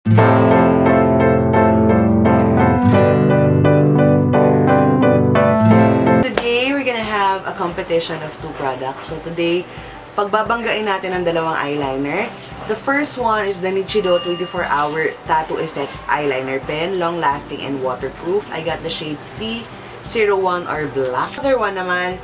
Today, we're gonna have a competition of 2 products. So today, pagbabanggain natin ang dalawang eyeliner. The first one is the Nichido 24-Hour Tattoo Effect Eyeliner Pen, long-lasting and waterproof. I got the shade T01 or black. The other one naman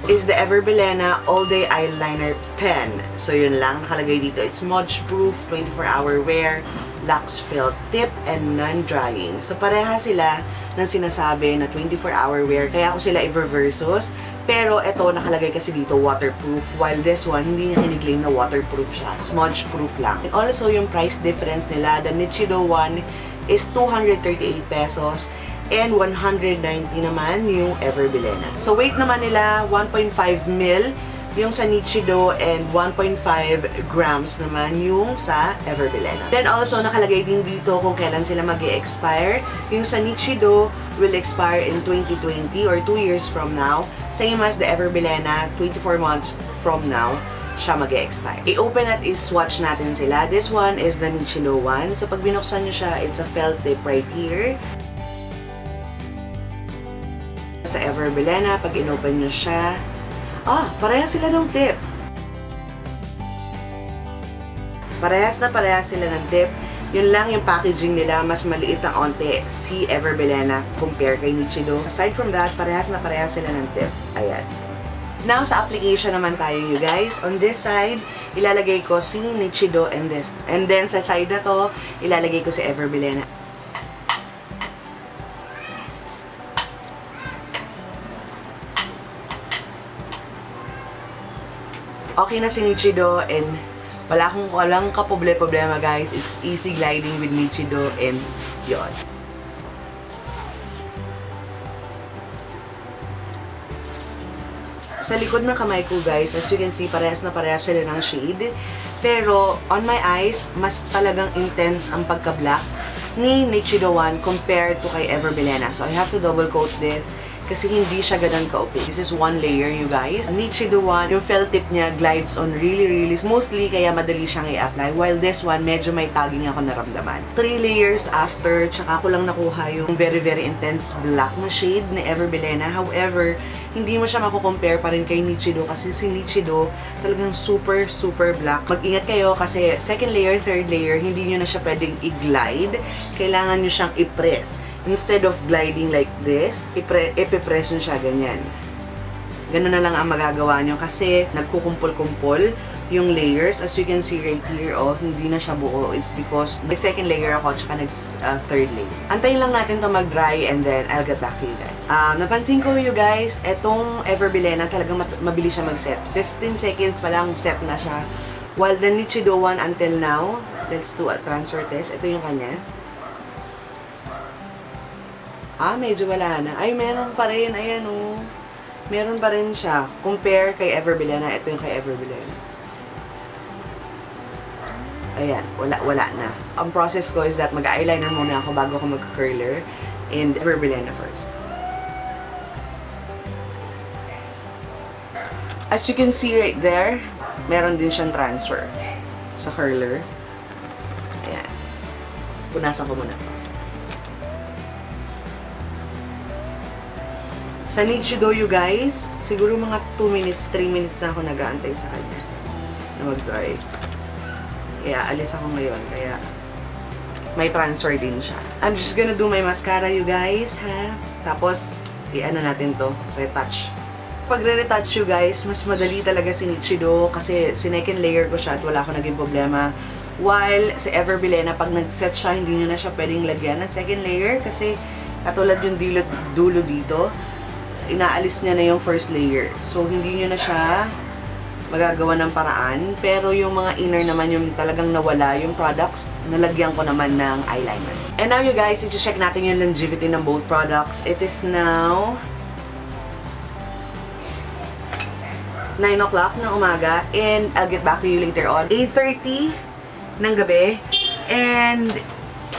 is the bilena All-Day Eyeliner Pen. So yun lang, nakalagay dito. It's smudge-proof, 24-hour wear, lax felt tip, and non-drying. So pareha sila ng sinasabi na 24-hour wear. Kaya ako sila i-versus. Pero ito, nakalagay kasi dito waterproof. While this one, hindi niya kiniklaim na waterproof siya. Smudge-proof lang. And also, yung price difference nila, the Nichido one is 238 pesos. And 190 naman yung bilena. So, weight naman nila, 1.5 ml yung sa Nichido and 1.5 grams naman yung sa bilena. Then also, nakalagay din dito kung kailan sila mag-e-expire. Yung sa Nichido will expire in 2020 or 2 years from now. Same as the bilena, 24 months from now siya mag-e-expire. I-open at i-swatch natin sila. This one is the Nichido one. So, pag binuksan nyo siya, it's a felt tip right here. Sa bilena, pag in-open nyo siya, parehas sila ng tip. Parehas sila ng tip. Yun lang yung packaging nila, mas maliit na onte si bilena compare kay Nichido. Aside from that, parehas sila ng tip. Ayan. Now, sa application naman tayo, you guys. On this side, ilalagay ko si Nichido and this. And then, sa side na to, ilalagay ko si bilena. Okay na si Nichido and walang kaproblema guys. It's easy gliding with Nichido and yon. Sa likod ng kamay ko guys, as you can see, parehas sila ng shade. Pero on my eyes, mas talagang intense ang pagka-black ni Nichido one compared to kay bilena. So I have to double coat this kasi hindi siya ganun ka-opaque. This is 1 layer, you guys. Nichido one, yung felt tip niya glides on really smoothly, kaya madali siyang i-apply. While this one, medyo may tagging ako naramdaman. 3 layers after, tsaka ko lang nakuha yung very intense black na shade ni bilena. However, hindi mo siya mako-compare pa rin kay Nichido kasi si Nichido talagang super black. Mag-ingat kayo kasi second layer, third layer, hindi nyo na siya pwedeng i-glide. Kailangan nyo siyang i-press. Instead of gliding like this, ipipress nyo siya ganyan. Ganun na lang ang magagawa nyo kasi nagkukumpol-kumpol yung layers. As you can see right here, hindi na siya buo. It's because nag-second layer ako tsaka nag-third layer. Antayin lang natin to mag-dry and then I'll get back to you guys. Napansin ko you guys, etong bilena talagang mabilis siya mag-set. 15 seconds pa lang set na siya. While the Nichido one until now, let's do a transfer test. Ito yung kanya. Medyo wala na. Ay, meron pa rin. Ayan, meron pa rin siya. Compare kay bilena. Ito yung kay bilena. Ayan, wala na. Ang process ko is that mag-eyeliner muna ako bago ako mag-curler. And bilena first. As you can see right there, meron din siyang transfer sa curler. Ayan. Punasan ko muna ito. Sa Nichido, you guys, siguro mga 2 minutes, 3 minutes na ako nag-aantay sa kanya na mag-dry. Kaya, alis ako ngayon. Kaya, may transfer din siya. I'm just gonna do my mascara, you guys, ha? Tapos, i-ano natin to, retouch. Pag re-retouch, you guys, mas madali talaga si Nichido kasi sinecond layer ko siya at wala ako naging problema. While sa bilena, pag nag-set siya, hindi nyo na siya pwedeng lagyan ng second layer kasi katulad yung dulo dito, inaalis niya na yung first layer. So, hindi nyo na siya magagawa ng paraan. Pero yung mga inner naman, yung talagang nawala, yung products, nalagyan ko naman ng eyeliner. And now, you guys, i-check natin yung longevity ng both products. It is now 9 o'clock ng umaga. And I'll get back to you later on. 8:30 ng gabi. And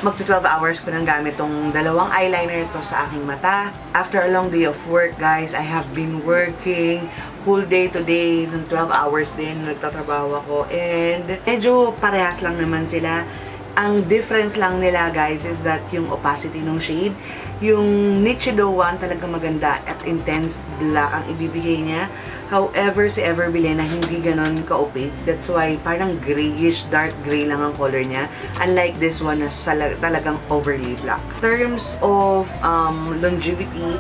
magto 12 hours ko nang gamit tong dalawang eyeliner to sa aking mata. After a long day of work, guys, I have been working whole day today. Ng 12 hours din, nagtatrabaho ako. And medyo parehas lang naman sila. Ang difference lang nila, guys, is that yung opacity ng shade. Yung Nichido one talaga maganda at intense black ang ibibigay niya. However, si Ever bilena hindi ganon ka-opaque. That's why parang grayish, dark gray lang ang color niya. Unlike this one na talagang overly black. In terms of longevity,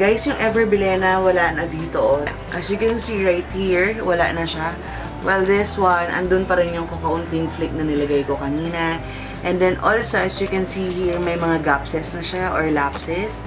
guys, yung Ever bilena wala na dito. As you can see right here, wala na siya. Well, this one, andun pa rin yung kakaunting flick na nilagay ko kanina. And then also, as you can see here, may mga gapses na siya or lapses.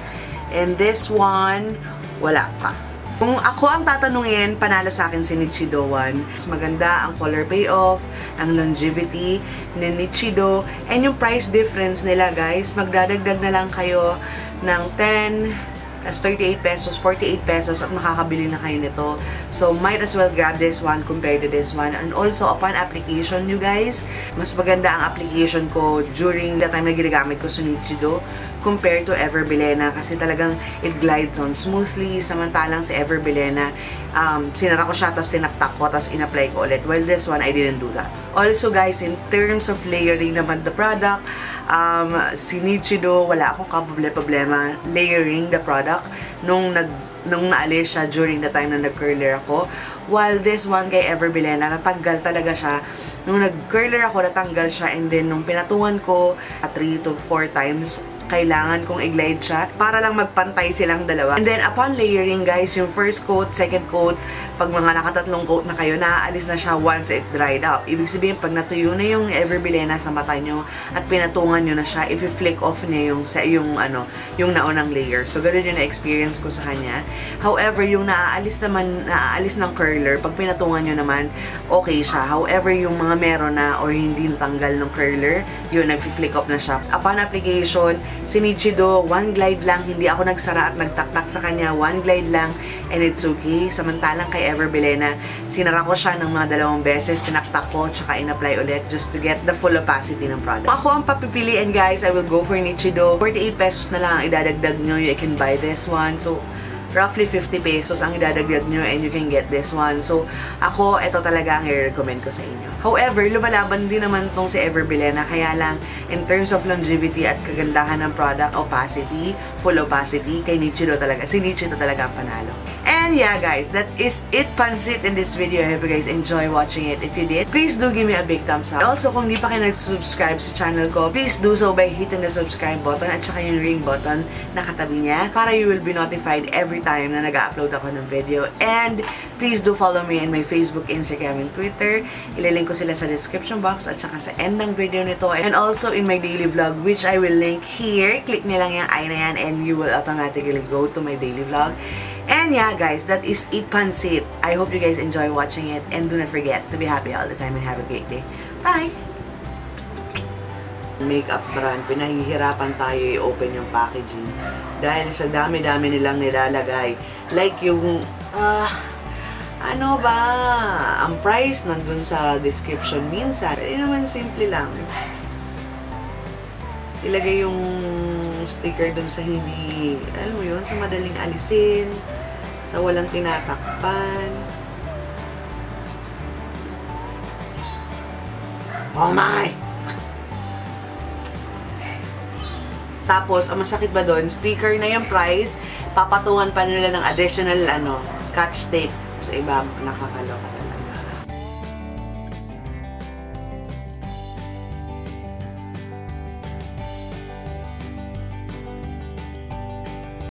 And this one, wala pa. Kung ako ang tatanungin, panalo sa akin si Nichido one. Mas maganda ang color payoff, ang longevity ni Nichido, and yung price difference nila, guys. Magdadagdag na lang kayo ng 10, as 38 pesos, 48 pesos at makakabili na kayo nito. So, might as well grab this one compared to this one. And also, upon application, you guys, mas maganda ang application ko during the time na ginagamit ko sa Nichido compared to Ever bilena kasi talagang it glides on smoothly. Samantalang si Ever bilena, sinara ko siya, tapos tinaktak ko, tapos in-apply ko ulit. While this one, I didn't do that. Also, guys, in terms of layering naman the product, si Nichido, wala akong problema layering the product nung naalis siya during the time na nag-curler ako. While this one kay Ever bilena, natanggal talaga siya. Nung nag-curler ako, natanggal siya, and then nung pinatungan ko 3 to 4 times, kailangan kong i-glide siya para lang magpantay silang dalawa. And then, upon layering, guys, yung first coat, second coat, pag mga nakatatlong coat na kayo, naaalis na siya once it dried out. Ibig sabihin, pag natuyo na yung Ever bilena sa mata nyo at pinatungan nyo na siya, i-flick off niya yung naunang layer. So, ganun yung na-experience ko sa kanya. However, yung naaalis ng curler, pag pinatungan nyo naman, okay siya. However, yung mga meron na or hindi natanggal ng curler, yun, nag-flick off na siya. Upon application, si Nichido, one glide lang, hindi ako nagsara at nagtaktak sa kanya, one glide lang, and it's okay. Samantalang kay Ever bilena, sinara ko siya ng mga 2 beses, sinaktak ko, tsaka in-apply ulit just to get the full opacity ng product. Kung ako ang papipiliin, guys, I will go for Nichido. 48 pesos na lang ang idadagdag nyo, you can buy this one. So, roughly 50 pesos ang idadagdag nyo and you can get this one. So, ako, ito talaga ang i-recommend ko sa inyo. However, lumalaban din naman itong si Ever bilena, kaya lang, in terms of longevity at kagandahan ng product, opacity, full opacity, kay Nichido talaga. Si Nichido talaga ang panalo. And yeah, guys, that is it pansit in this video. I hope you guys enjoy watching it. If you did, please do give me a big thumbs up. Also, kung di pa kayo nag-subscribe sa channel ko, please do so by hitting the subscribe button at saka yung ring button na katabi niya para you will be notified every time na nag-upload ako ng video. And please do follow me in my Facebook, Instagram, and Twitter. Ililink ko sila sa description box at saka sa end ng video nito. And also in my daily vlog, which I will link here. Click nyo lang yung eye na yan and you will automatically go to my daily vlog. And yeah, guys, that is it pansit. I hope you guys enjoy watching it. And do not forget to be happy all the time and have a great day. Bye! Makeup brand, pinahihirapan tayo i-open yung packaging dahil sa dami-dami nilang nilalagay. Like yung, ano ba? Ang price nandun sa description minsan. Pero naman simple lang. Ilagay yung sticker dun sa hindi, alam mo yun, sa madaling alisin, sa walang tinatakpan. Oh my! Tapos, ang masakit ba doon, sticker na yung price, papatungan pa nila ng additional, scotch tape sa iba, nakakaloka.